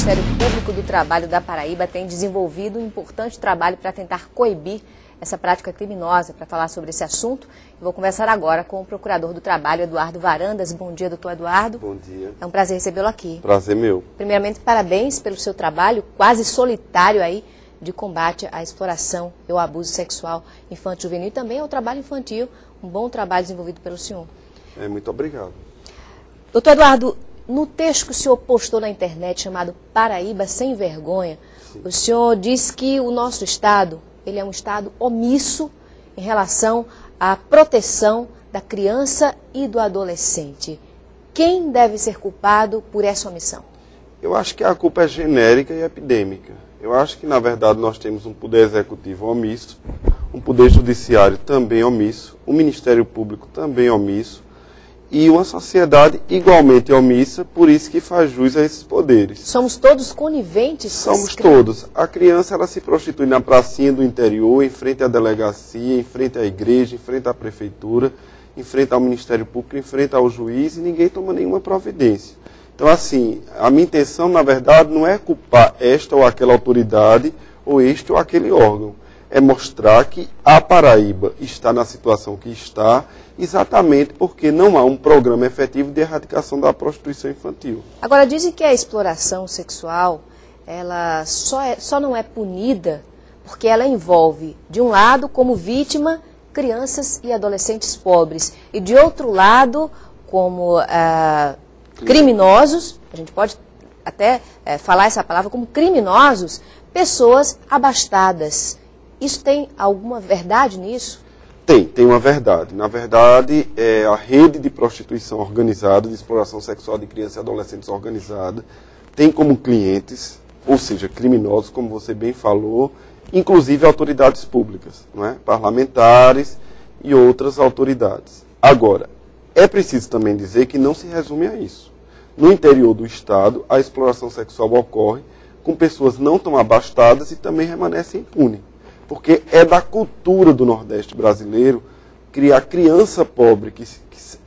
Ministério Público do Trabalho da Paraíba tem desenvolvido um importante trabalho para tentar coibir essa prática criminosa. Para falar sobre esse assunto, eu vou conversar agora com o Procurador do Trabalho, Eduardo Varandas. Bom dia, doutor Eduardo. Bom dia. É um prazer recebê-lo aqui. Prazer meu. Primeiramente, parabéns pelo seu trabalho quase solitário aí de combate à exploração e ao abuso sexual infanto-juvenil e também ao trabalho infantil. Um bom trabalho desenvolvido pelo senhor. Muito obrigado. Doutor Eduardo, no texto que o senhor postou na internet chamado Paraíba Sem Vergonha, o senhor diz que o nosso Estado, ele é um Estado omisso em relação à proteção da criança e do adolescente. Quem deve ser culpado por essa omissão? Eu acho que a culpa é genérica e epidêmica. Eu acho que, na verdade, nós temos um poder executivo omisso, um poder judiciário também omisso, um Ministério Público também omisso, e uma sociedade igualmente omissa, por isso que faz jus a esses poderes. Somos todos coniventes? Somos todos. A criança, ela se prostitui na pracinha do interior, em frente à delegacia, em frente à igreja, em frente à prefeitura, em frente ao Ministério Público, em frente ao juiz, e ninguém toma nenhuma providência. Então, assim, a minha intenção, na verdade, não é culpar esta ou aquela autoridade, ou este ou aquele órgão. É mostrar que a Paraíba está na situação que está, exatamente porque não há um programa efetivo de erradicação da prostituição infantil. Agora, dizem que a exploração sexual, ela só não é punida porque ela envolve, de um lado, como vítima, crianças e adolescentes pobres, e de outro lado, como criminosos, a gente pode até falar essa palavra como criminosos, pessoas abastadas. Isso tem alguma verdade nisso? Tem uma verdade. Na verdade, a rede de prostituição organizada, de exploração sexual de crianças e adolescentes organizada, tem como clientes, ou seja, criminosos, como você bem falou, inclusive autoridades públicas, não é? Parlamentares e outras autoridades. Agora, é preciso também dizer que não se resume a isso. No interior do Estado, a exploração sexual ocorre com pessoas não tão abastadas e também permanece impune. Porque é da cultura do Nordeste brasileiro que a criança pobre que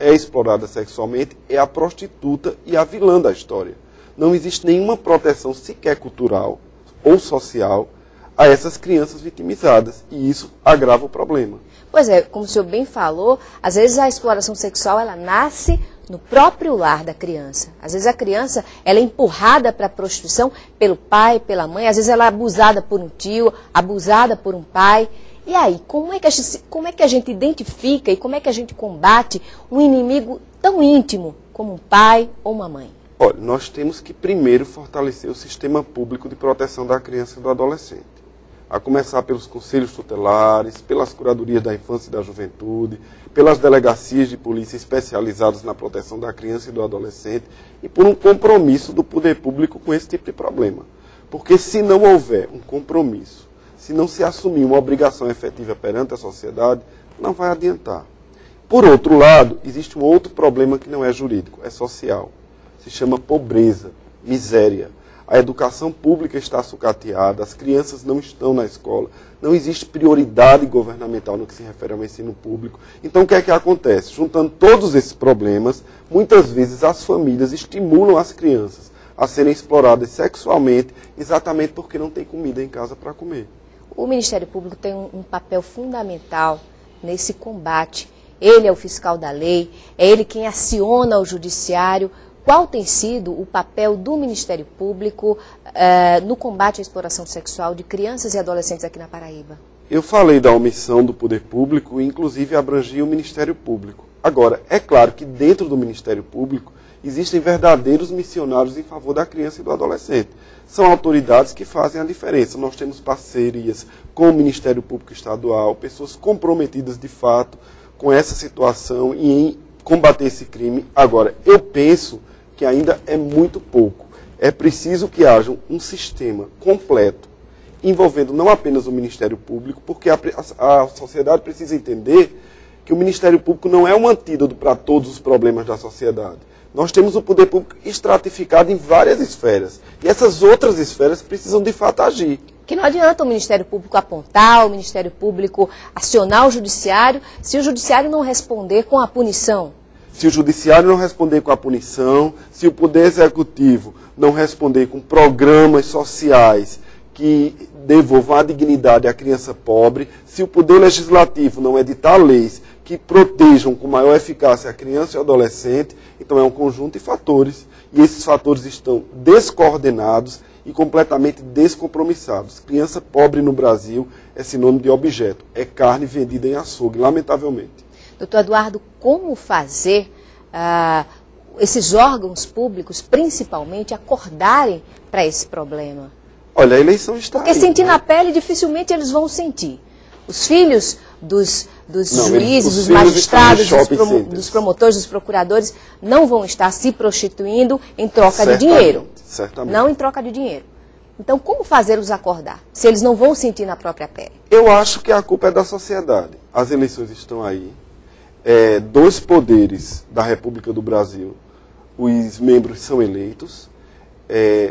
é explorada sexualmente é a prostituta e a vilã da história. Não existe nenhuma proteção sequer cultural ou social a essas crianças vitimizadas. E isso agrava o problema. Pois é, como o senhor bem falou, às vezes a exploração sexual ela nasce no próprio lar da criança. Às vezes a criança ela é empurrada para a prostituição pelo pai, pela mãe, às vezes ela é abusada por um tio, abusada por um pai. E aí, como é que a gente identifica e como é que a gente combate um inimigo tão íntimo como um pai ou uma mãe? Olha, nós temos que primeiro fortalecer o sistema público de proteção da criança e do adolescente. A começar pelos conselhos tutelares, pelas curadorias da infância e da juventude, pelas delegacias de polícia especializadas na proteção da criança e do adolescente e por um compromisso do poder público com esse tipo de problema. Porque se não houver um compromisso, se não se assumir uma obrigação efetiva perante a sociedade, não vai adiantar. Por outro lado, existe um outro problema que não é jurídico, é social. Se chama pobreza, miséria. A educação pública está sucateada, as crianças não estão na escola, não existe prioridade governamental no que se refere ao ensino público. Então o que é que acontece? Juntando todos esses problemas, muitas vezes as famílias estimulam as crianças a serem exploradas sexualmente, exatamente porque não tem comida em casa para comer. O Ministério Público tem um papel fundamental nesse combate. Ele é o fiscal da lei, é ele quem aciona o judiciário. Qual tem sido o papel do Ministério Público no combate à exploração sexual de crianças e adolescentes aqui na Paraíba? Eu falei da omissão do poder público e, inclusive, abrangi o Ministério Público. Agora, é claro que dentro do Ministério Público existem verdadeiros missionários em favor da criança e do adolescente. São autoridades que fazem a diferença. Nós temos parcerias com o Ministério Público Estadual, pessoas comprometidas de fato com essa situação e em combater esse crime. Agora, eu penso que ainda é muito pouco. É preciso que haja um sistema completo, envolvendo não apenas o Ministério Público, porque a sociedade precisa entender que o Ministério Público não é um antídoto para todos os problemas da sociedade. Nós temos o poder público estratificado em várias esferas, e essas outras esferas precisam de fato agir. Que não adianta o Ministério Público apontar, o Ministério Público acionar o Judiciário, se o Judiciário não responder com a punição. Se o Judiciário não responder com a punição, se o Poder Executivo não responder com programas sociais que devolvam a dignidade à criança pobre, se o Poder Legislativo não editar leis que protejam com maior eficácia a criança e o adolescente, então é um conjunto de fatores, e esses fatores estão descoordenados e completamente descompromissados. Criança pobre no Brasil é sinônimo de objeto, é carne vendida em açougue, lamentavelmente. Doutor Eduardo, como fazer esses órgãos públicos, principalmente, acordarem para esse problema? Olha, a eleição está Porque aí, sentir né? na pele, dificilmente eles vão sentir. Os filhos dos juízes, dos os filhos magistrados, estão nos shopping centers. dos promotores, dos procuradores, não vão estar se prostituindo em troca de Certamente, dinheiro. certamente. Não em troca de dinheiro. Então, como fazê-los acordar, se eles não vão sentir na própria pele? Eu acho que a culpa é da sociedade. As eleições estão aí. Dois poderes da República do Brasil, os membros são eleitos,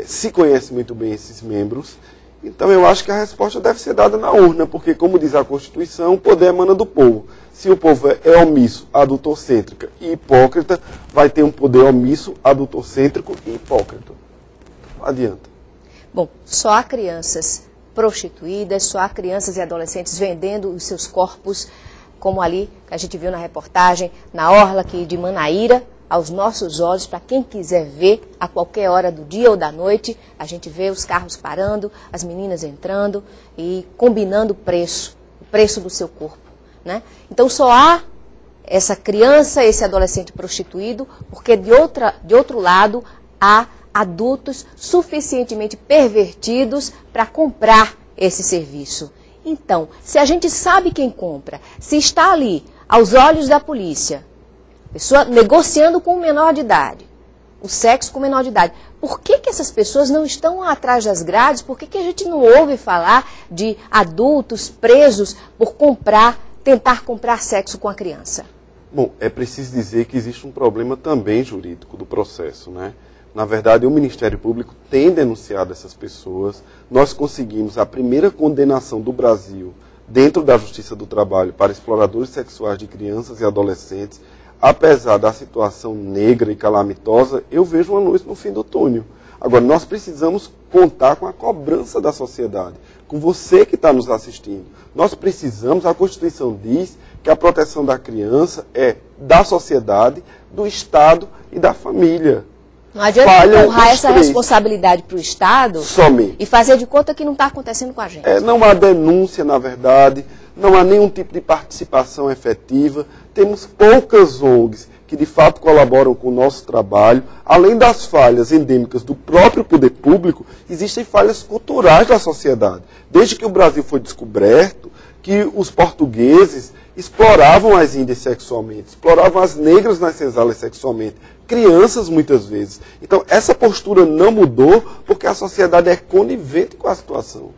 se conhecem muito bem esses membros. Então eu acho que a resposta deve ser dada na urna, porque, como diz a Constituição, o poder emana do povo. Se o povo é omisso, adultocêntrico e hipócrita, vai ter um poder omisso, adultocêntrico e hipócrita. Não adianta. Bom, só há crianças prostituídas, só há crianças e adolescentes vendendo os seus corpos, como ali que a gente viu na reportagem, na orla aqui de Manaíra, aos nossos olhos, para quem quiser ver a qualquer hora do dia ou da noite, a gente vê os carros parando, as meninas entrando e combinando o preço do seu corpo, né? Então só há essa criança, esse adolescente prostituído, porque de outro lado há adultos suficientemente pervertidos para comprar esse serviço. Então, se a gente sabe quem compra, se está ali, aos olhos da polícia, pessoa negociando com um menor de idade, o sexo com um menor de idade, por que essas pessoas não estão atrás das grades? Por que a gente não ouve falar de adultos presos por tentar comprar sexo com a criança? Bom, é preciso dizer que existe um problema também jurídico do processo, né? Na verdade, o Ministério Público tem denunciado essas pessoas. Nós conseguimos a primeira condenação do Brasil dentro da Justiça do Trabalho para exploradores sexuais de crianças e adolescentes. Apesar da situação negra e calamitosa, eu vejo uma luz no fim do túnel. Agora, nós precisamos contar com a cobrança da sociedade, com você que está nos assistindo. Nós precisamos, a Constituição diz que a proteção da criança é da sociedade, do Estado e da família. Não adianta empurrar essa responsabilidade para o Estado somente e fazer de conta que não está acontecendo com a gente. Não há denúncia, na verdade, não há nenhum tipo de participação efetiva. Temos poucas ONGs que de fato colaboram com o nosso trabalho. Além das falhas endêmicas do próprio poder público, existem falhas culturais da sociedade. Desde que o Brasil foi descoberto, que os portugueses exploravam as índias sexualmente, exploravam as negras nas senzalas sexualmente, crianças muitas vezes. Então, essa postura não mudou porque a sociedade é conivente com a situação.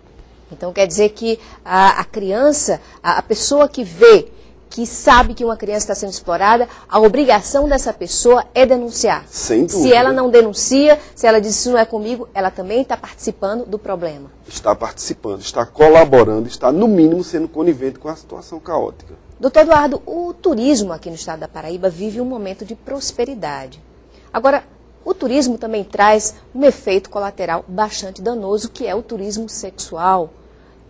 Então, quer dizer que a criança, a pessoa que vê, que sabe que uma criança está sendo explorada, a obrigação dessa pessoa é denunciar. Sem dúvida. Se ela não denuncia, se ela diz isso não é comigo, ela também está participando do problema. Está participando, está colaborando, está no mínimo sendo conivente com a situação caótica. Doutor Eduardo, o turismo aqui no estado da Paraíba vive um momento de prosperidade. Agora, o turismo também traz um efeito colateral bastante danoso, que é o turismo sexual.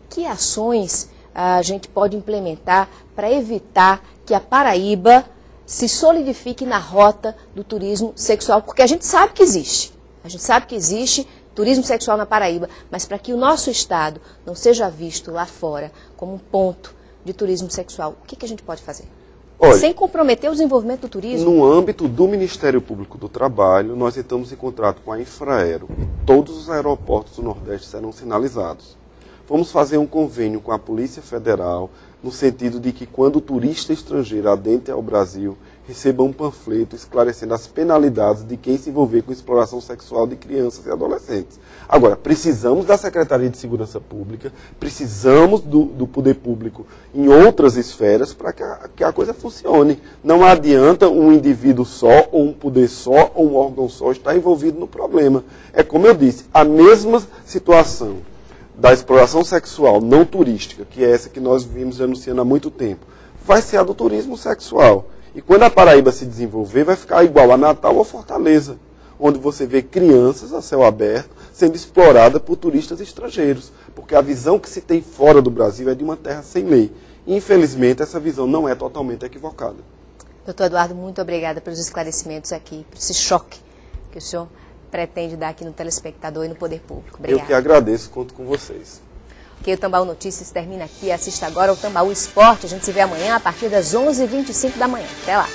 Que ações a gente pode implementar para evitar que a Paraíba se solidifique na rota do turismo sexual? Porque a gente sabe que existe. A gente sabe que existe turismo sexual na Paraíba, mas para que o nosso estado não seja visto lá fora como um ponto de turismo sexual, o que a gente pode fazer? Olha, sem comprometer o desenvolvimento do turismo? No âmbito do Ministério Público do Trabalho, nós entramos em contrato com a Infraero. Todos os aeroportos do Nordeste serão sinalizados. Vamos fazer um convênio com a Polícia Federal, no sentido de que quando o turista estrangeiro adentre ao Brasil, receba um panfleto esclarecendo as penalidades de quem se envolver com exploração sexual de crianças e adolescentes. Agora, precisamos da Secretaria de Segurança Pública, precisamos do poder público em outras esferas para que a coisa funcione. Não adianta um indivíduo só, ou um poder só, ou um órgão só estar envolvido no problema. É como eu disse, a mesma situação da exploração sexual não turística, que é essa que nós vimos denunciando há muito tempo, vai ser a do turismo sexual. E quando a Paraíba se desenvolver, vai ficar igual a Natal ou Fortaleza. onde você vê crianças a céu aberto sendo exploradas por turistas estrangeiros, porque a visão que se tem fora do Brasil é de uma terra sem lei. E, infelizmente, essa visão não é totalmente equivocada. Doutor Eduardo, muito obrigada pelos esclarecimentos aqui, por esse choque que o senhor pretende dar aqui no telespectador e no poder público. Obrigada. Eu que agradeço, conto com vocês. Ok, o Tambaú Notícias termina aqui. Assista agora o Tambaú Esporte. A gente se vê amanhã a partir das 11h25 da manhã. Até lá.